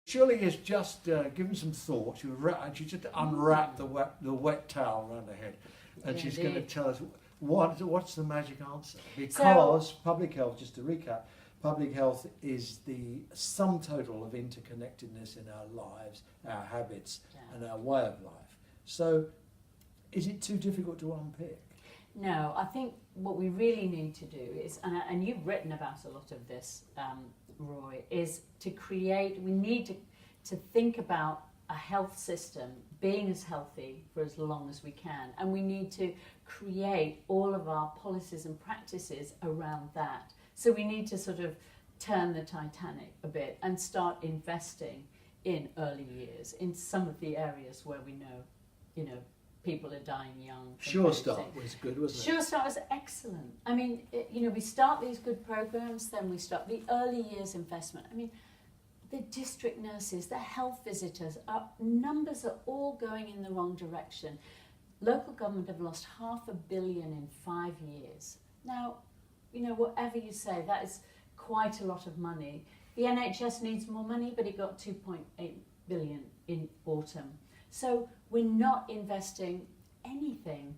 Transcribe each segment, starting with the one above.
Surely it's just given some thought. She just unwrapped the wet towel around her head, and she's going to tell us what's the magic answer. Because public health, just to recap, public health is the sum total of interconnectedness in our lives, our habits, and our way of life. So, is it too difficult to unpick? No, I think what we really need to do is, and you've written about a lot of this, Roy, is to create, we need to think about a health system being as healthy for as long as we can. And we need to create all of our policies and practices around that. So we need to sort of turn the Titanic a bit and start investing in early years in some of the areas where we know, people are dying young. Sure Start was good, wasn't it? Sure Start was excellent. I mean, we start these good programs, then we start the early years investment. I mean, the district nurses, the health visitors, numbers are all going in the wrong direction. Local government have lost $500 million in 5 years. Now, whatever you say, that is quite a lot of money. The NHS needs more money, but it got 2.8 billion in autumn. So we're not investing anything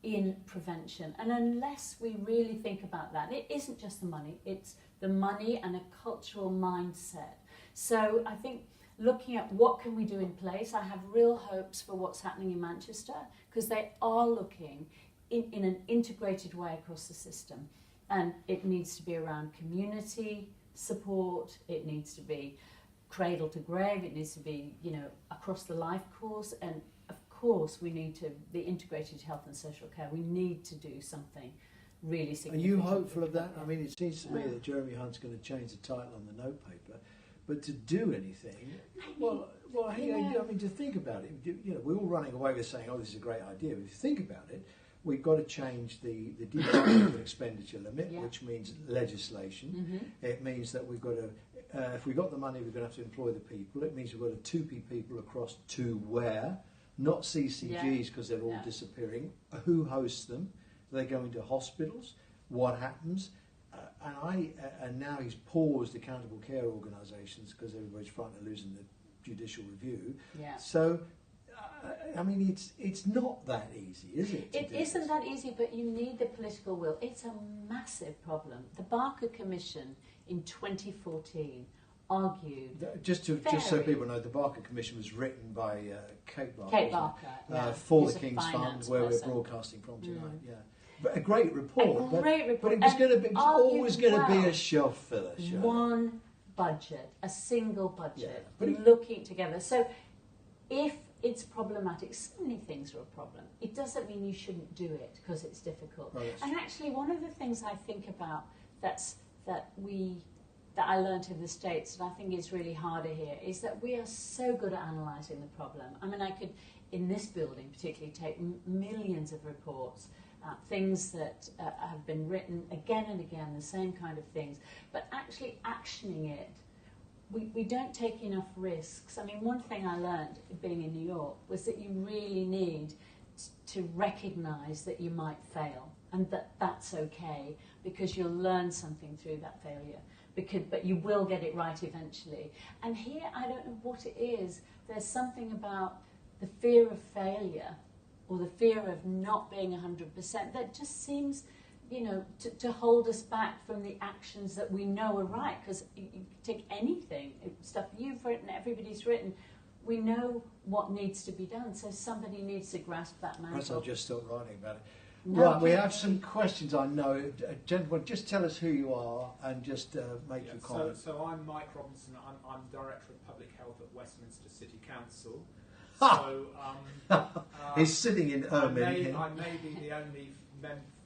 in prevention. And unless we really think about that, and it isn't just the money, it's the money and a cultural mindset. So I think looking at what can we do in place, I have real hopes for what's happening in Manchester, because they are looking in an integrated way across the system. And it needs to be around community support, it needs to be cradle to grave, it needs to be, across the life course, and of course we need to, the integrated health and social care, we need to do something really significant. Are you hopeful of that? I mean, it seems to me that Jeremy Hunt's going to change the title on the note paper, but to do anything, to think about it, we're all running away with saying, oh, this is a great idea, but if you think about it, we've got to change the deductible expenditure limit, which means legislation. Mm-hmm. It means that we've got to, if we've got the money, we're going to have to employ the people. It means we've got to 2P people across to where, not CCGs because they're all disappearing. Who hosts them? Are they going to hospitals? What happens? And now he's paused accountable care organisations because everybody's frightened of losing the judicial review. Yeah. So, I mean, it's not that easy, is it? It isn't that easy, but you need the political will. It's a massive problem. The Barker Commission in 2014 argued... Just so people know, the Barker Commission was written by Kate Barker. Kate Barker, for the King's Fund, where we're broadcasting from tonight, But a great report. But it was always going to be a shelf filler. One budget, a single budget, looking together. So if it's problematic, so many things are a problem. It doesn't mean you shouldn't do it because it's difficult. Oh, and actually, one of the things I think about that I learned in the States, and I think is really harder here, is that we are so good at analysing the problem. I mean, I could, in this building particularly, take millions of reports, things that have been written again and again, the same kind of things, but actually actioning it, we don't take enough risks. I mean, one thing I learned being in New York was that you really need to recognise that you might fail, and that's okay, because you'll learn something through that failure. But you will get it right eventually. And here, I don't know what it is. There's something about the fear of failure, or the fear of not being 100%, that just seems, to hold us back from the actions that we know are right. Because you take anything, stuff you've written, everybody's written, we know what needs to be done. So somebody needs to grasp that mantle. Perhaps I'll just stop writing about it. No, right, we have some questions, I know. Gentlemen, just tell us who you are and just make your comment. So I'm Mike Robinson. I'm Director of Public Health at Westminster City Council. So, he's sitting in Ermine. I may be the only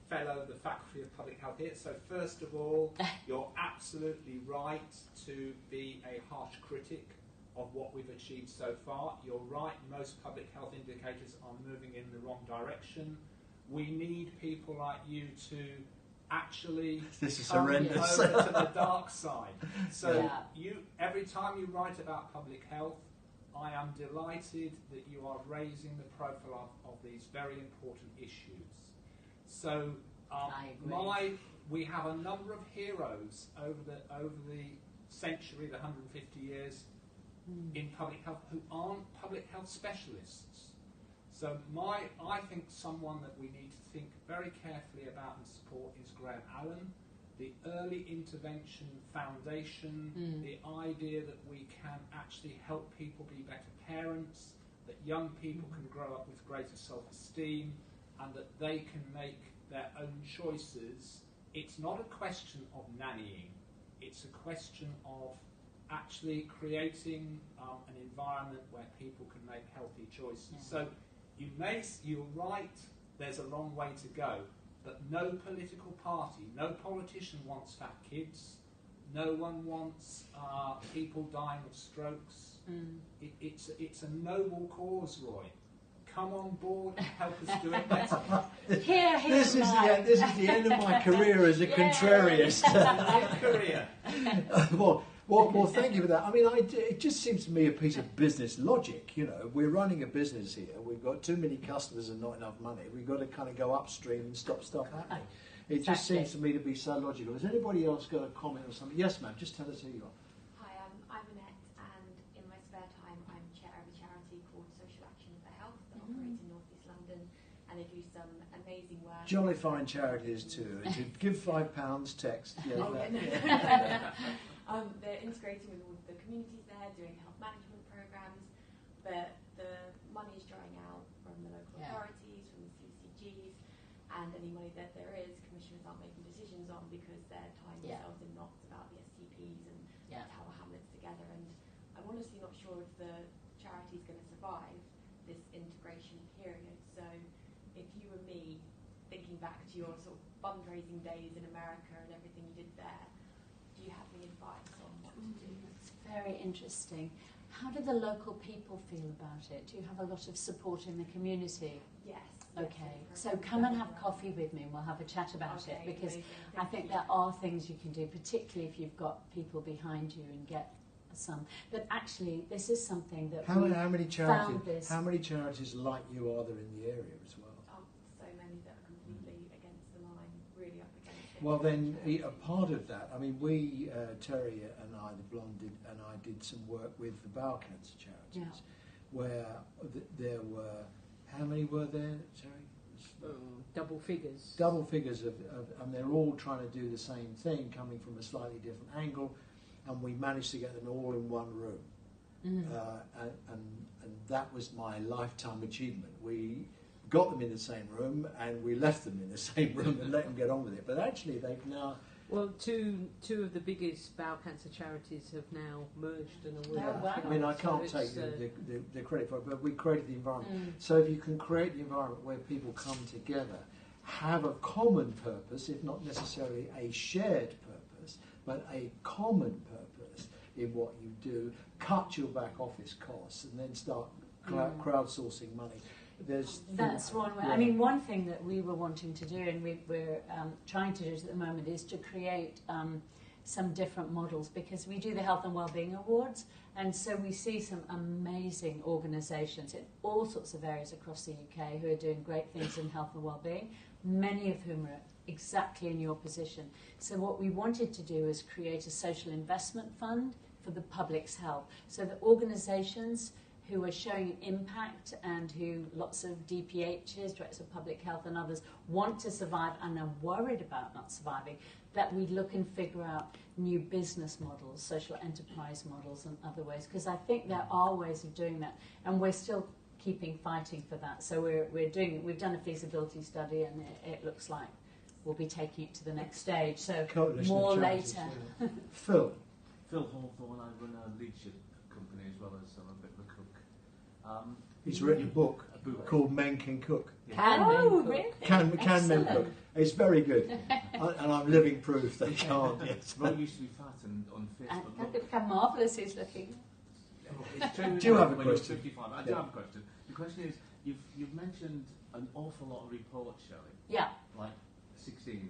fellow of the Faculty of Public Health here. So first of all, you're absolutely right to be a harsh critic of what we've achieved so far. You're right, most public health indicators are moving in the wrong direction. We need people like you to actually come over to the dark side. So every time you write about public health, I am delighted that you are raising the profile of these very important issues. So we have a number of heroes over the century, the 150 years. in public health who aren't public health specialists. So I think someone that we need to think very carefully about and support is Graham Allen. The Early Intervention Foundation, the idea that we can actually help people be better parents, that young people can grow up with greater self-esteem, and that they can make their own choices. It's not a question of nannying, it's a question of actually creating an environment where people can make healthy choices. Yeah. So you're right, there's a long way to go, but no political party, no politician wants fat kids, no one wants people dying of strokes. It's a noble cause, Roy. Come on board and help us do it better. This is the end of my career as a contrarian. Career. Well, thank you for that. I mean, it just seems to me a piece of business logic. You know, we're running a business here. We've got too many customers and not enough money. We've got to kind of go upstream and stop stuff happening. It just seems to me to be so logical. Has anybody else got a comment or something? Yes, ma'am. Just tell us who you are. Hi, I'm Annette, and in my spare time, I'm chair of a charity called Social Action for Health that operates in North East London, and they do some amazing work. Jolly fine charities too. If you give £5, text. Yeah, they're integrating with all the communities there, doing health management programs, but the money is drying out from the local authorities, from the CCGs, and any money that there is, commissioners aren't making decisions on because they're tying themselves in knots about the STPs and Tower Hamlets together. And I'm honestly not sure if the charity is going to survive this integration period. So if you were me, thinking back to your sort of fundraising days in America and everything you did there, do you have any advice on what to do? It's very interesting. How do the local people feel about it? Do you have a lot of support in the community? Yes. Okay, so come and have coffee with me and we'll have a chat about it, because I think there are things you can do, particularly if you've got people behind you and get some. But actually, this is something that how many charities like you are there in the area as well? So many that are completely against the line, really up against it. Well, then a part of that. I mean, we Terry and I, the blonde, did some work with the bowel cancer charities, where there were. How many were there, Terry? Double figures. Double figures and they're all trying to do the same thing, coming from a slightly different angle, and we managed to get them all in one room. And that was my lifetime achievement. We got them in the same room, and we left them in the same room and let them get on with it. But actually, they've now... Well, two of the biggest bowel cancer charities have now merged and are working. Wow. I mean, I can't take the credit for it, but we created the environment. So if you can create the environment where people come together, have a common purpose, if not necessarily a shared purpose, but a common purpose in what you do, cut your back office costs, and then start crowdsourcing money. That's one way. I mean, one thing that we were wanting to do, and we're trying to do at the moment, is to create some different models, because we do the Health and Wellbeing Awards, and so we see some amazing organisations in all sorts of areas across the UK who are doing great things in health and wellbeing, many of whom are exactly in your position. So what we wanted to do is create a social investment fund for the public's health, so that organisations who are showing impact and who lots of DPHs, Directors of Public Health and others, want to survive and are worried about not surviving, that we look and figure out new business models, social enterprise models and other ways, because I think there are ways of doing that, and we're still fighting for that. So we've done a feasibility study, and it looks like we'll be taking it to the next stage. So Coalition more charities, later. Yeah. Phil Hawthorne, I run a leadership company as well as I'm a bit of a cook. He's written a book called Men Can Cook. Really? Can Men Cook? It's very good, and I'm living proof they can't. Yes. I used to be fat and unfit. That could become marvellous. He's looking. Do you have a question? 55. I do have a question. The question is, you've mentioned an awful lot of reports, Shelley. Yeah. Like 16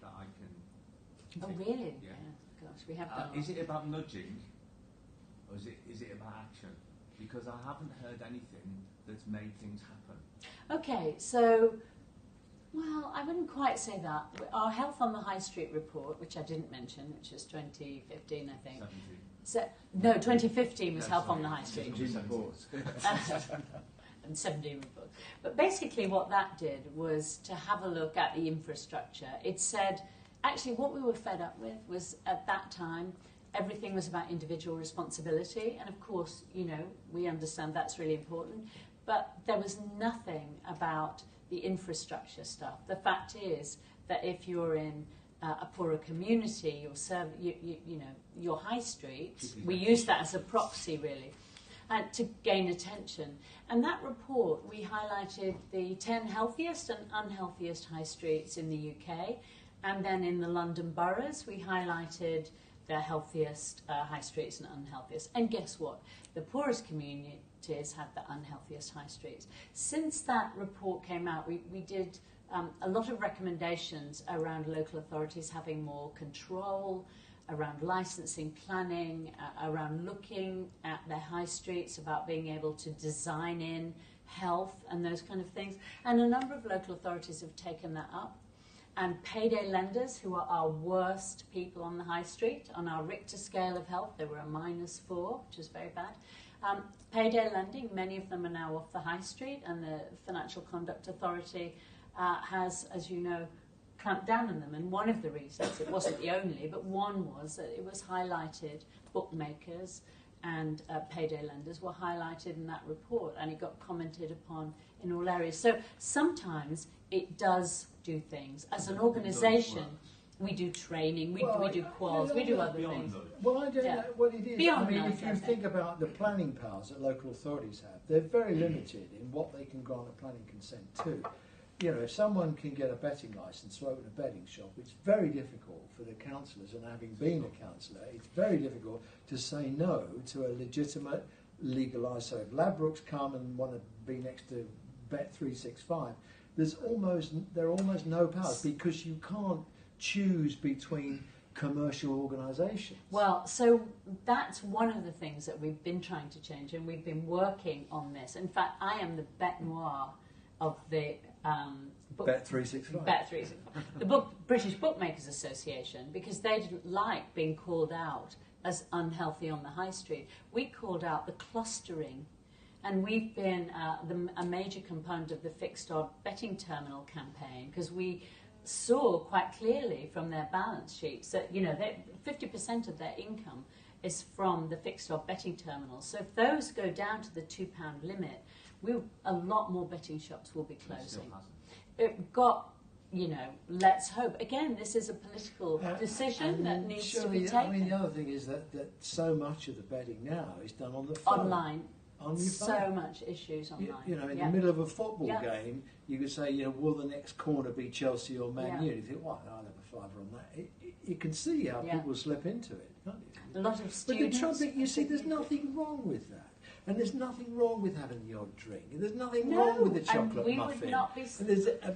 that I can. Oh, really? Yeah. Gosh, we have done. Is it about nudging, or is it about action? Because I haven't heard anything that's made things happen. Okay, so, well, I wouldn't quite say that. Our Health on the High Street report, which I didn't mention, which is 2015, I think. So, no, 2015 was No, Health sorry, on the High Street. 17 reports. And 17 reports. But basically what that did was to have a look at the infrastructure. It said, actually what we were fed up with was at that time, everything was about individual responsibility. And of course, you know, we understand that's really important. But there was nothing about the infrastructure stuff. The fact is that if you're in a poorer community, you know, your high street, we use that as a proxy really, to gain attention. And that report, we highlighted the 10 healthiest and unhealthiest high streets in the UK, and then in the London boroughs, we highlighted the healthiest high streets and unhealthiest. And guess what? The poorest communities had the unhealthiest high streets. Since that report came out, we did a lot of recommendations around local authorities having more control, around licensing, planning, around looking at their high streets, about being able to design in health and those kind of things. And a number of local authorities have taken that up. And payday lenders, who are our worst people on the high street, on our Richter scale of health, they were a -4, which is very bad. Payday lending, many of them are now off the high street, and the Financial Conduct Authority has, as you know, clamped down on them. And one of the reasons, it wasn't the only, but one was that it was highlighted, bookmakers and payday lenders were highlighted in that report, and it got commented upon in all areas. So sometimes it does do things. As an organisation, we do training, we do quals, we do other things. Well, I don't know what it is. Beyond I mean, that, if you think about the planning powers that local authorities have, they're very limited in what they can grant a planning consent to. You know, if someone can get a betting licence to open a betting shop, it's very difficult for the councillors, and having been a councillor, it's very difficult to say no to a legitimate, legalised. So if Ladbrokes come and want to be next to Bet365, there are almost no powers, because you can't choose between commercial organisations. Well, so that's one of the things that we've been trying to change, and we've been working on this. In fact, I am the bête noire of the Bet365. The British Bookmakers Association, because they didn't like being called out as unhealthy on the high street. We called out the clustering, and we've been a major component of the fixed odd betting terminal campaign, because we saw quite clearly from their balance sheets that, you know, 50% of their income is from the fixed odd betting terminals. So if those go down to the £2 limit, a lot more betting shops will be closing. It got, you know, let's hope. Again, this is a political decision that needs to be taken. I mean, the other thing is that so much of the betting now is done on the phone. Online. On your so phone. much issues online. You know, in the middle of a football game, you could say, you know, will the next corner be Chelsea or Man U? And you think, well, I'll have a fiver on that. You can see how people slip into it, can't you? A lot of students. But the trouble, you see, there's nothing wrong with that. And there's nothing wrong with having the odd drink. And there's nothing wrong with the chocolate we muffin. Would not be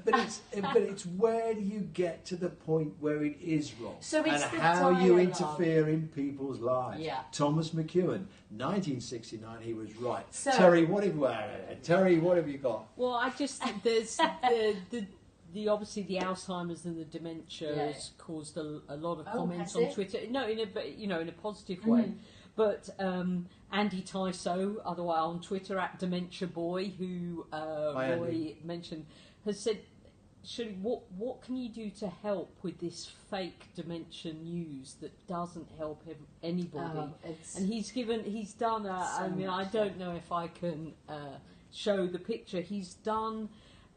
but it's where do you get to the point where it is wrong? So it's and the how you dialogue. interfere in people's lives. Yeah. Thomas McEwen, 1969, he was right. So, Terry, what have you got? Well, I just think there's the obviously the Alzheimer's and the dementia has caused a lot of comments on Twitter. No, in a positive way. But Andy Tyso, otherwise on Twitter @DementiaBoy, who Roy mentioned, has said, "Shirley, what can you do to help with this fake dementia news that doesn't help anybody?" And he's done. I don't know if I can show the picture. He's done.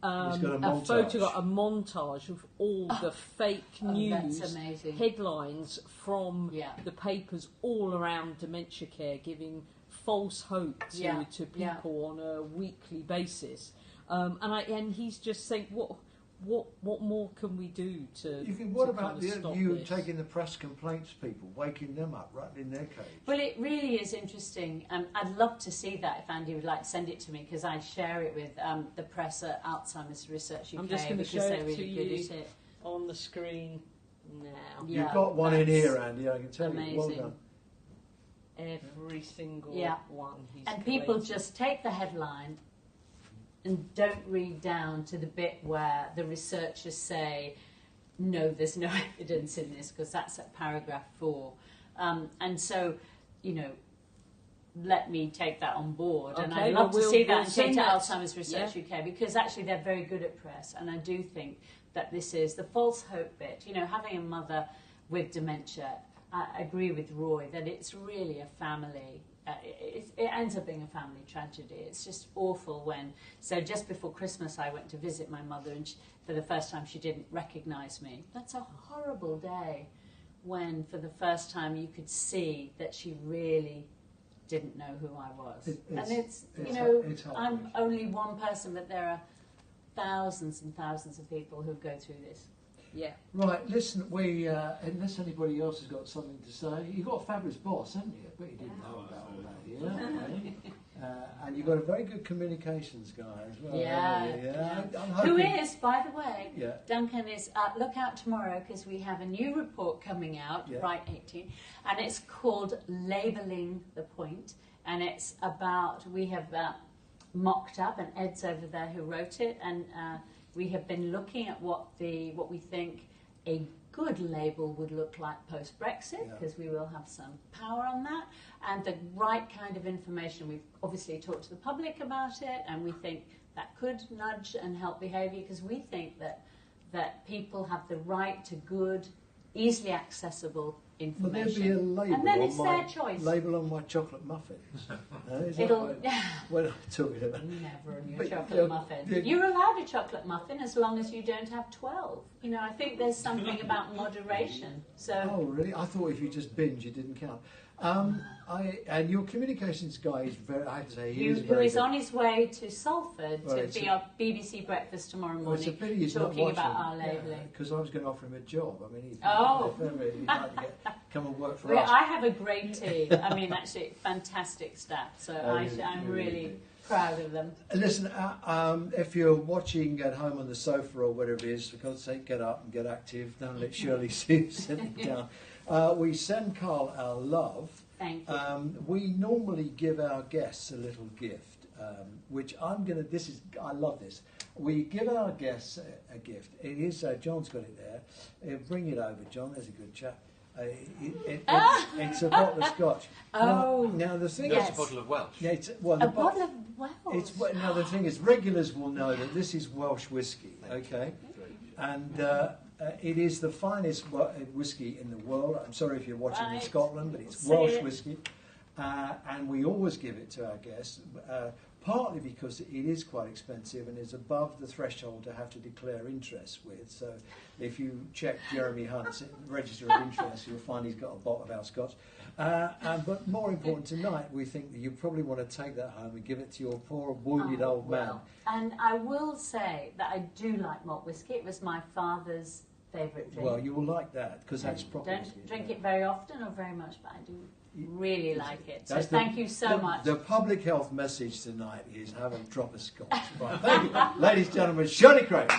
He's got a montage of all the fake news headlines from the papers all around dementia care, giving false hope to people on a weekly basis. And he's just saying, what more can we do to? What about you taking the press complaints people, waking them up, rattling their cage? Well, it really is interesting. I'd love to see that if Andy would like to send it to me, because I share it with the press at Alzheimer's Research UK. I'm just going to show it to you on the screen now. You've got one in here, Andy. I can tell amazing. you. Well done. Every single one. And people just take the headline and don't read down to the bit where the researchers say, no, there's no evidence in this, because that's at paragraph 4. And so let me take that on board, and Okay, I'd love to we'll see that and take send to that. Alzheimer's Research UK, because actually they're very good at press, and I do think that this is the false hope bit. Having a mother with dementia, I agree with Roy that it's really a family. It ends up being a family tragedy. It's just awful so just before Christmas I went to visit my mother, and for the first time she didn't recognise me. That's a horrible day when for the first time you could see that she really didn't know who I was. It's I'm only one person, but there are thousands and thousands of people who go through this. Yeah. Right, listen, unless anybody else has got something to say, you've got a fabulous boss, haven't you? But you didn't know about all that, and you've got a very good communications guy as well. I'm Who hoping, is, by the way, Duncan is, look out tomorrow, because we have a new report coming out, Right 18, and it's called Labelling the Point, and it's about, we have mocked up, and Ed's over there who wrote it, and we have been looking at what we think a good label would look like post-Brexit, because we will have some power on that, and the right kind of information. We've obviously talked to the public about it, and we think that could nudge and help behaviour, because we think that people have the right to good, easily accessible information. Will there be a label, and then it's their choice. Label on my chocolate muffins? When I took it about. Never on your chocolate muffin. You're allowed a chocolate muffin as long as you don't have 12. I think there's something about moderation. So. Oh, really? I thought if you just binge, it didn't count. And your communications guy is very, I have to say, he is very who is good. on his way to Salford to be our BBC breakfast tomorrow morning, talking about our labelling. Because I was going to offer him a job. I mean, he'd like to come and work for us. I have a great team. I mean, actually, fantastic staff. So I'm really proud of them. Listen, if you're watching at home on the sofa or whatever it is, for God's sake, get up and get active. Don't let Shirley see you sitting down. We send Carl our love. Thank you. We normally give our guests a little gift, which I love this. We give our guests a gift. It is, John's got it there. Bring it over, John. There's a good chap. It's a bottle of scotch. Now the thing is, a bottle of Welsh. Yeah, a bottle of Welsh. Now the thing is, regulars will know that this is Welsh whiskey. Okay, and it is the finest whiskey in the world. I'm sorry if you're watching in Scotland, but it's Welsh whiskey, and we always give it to our guests. Partly because it is quite expensive and is above the threshold to have to declare interest with. So if you check Jeremy Hunt's register of interest, you'll find he's got a bottle of our scotch. But more important tonight, we think that you probably want to take that home and give it to your poor wounded old man. And I will say that I do like malt whiskey. It was my father's favourite drink. Well, you will like that, because that's proper Don't whiskey, drink it very often or very much, but I do really like it. So That's thank you so much. The public health message tonight is have a drop of scotch. Right, thank you. Ladies and gentlemen, Shirley Craig.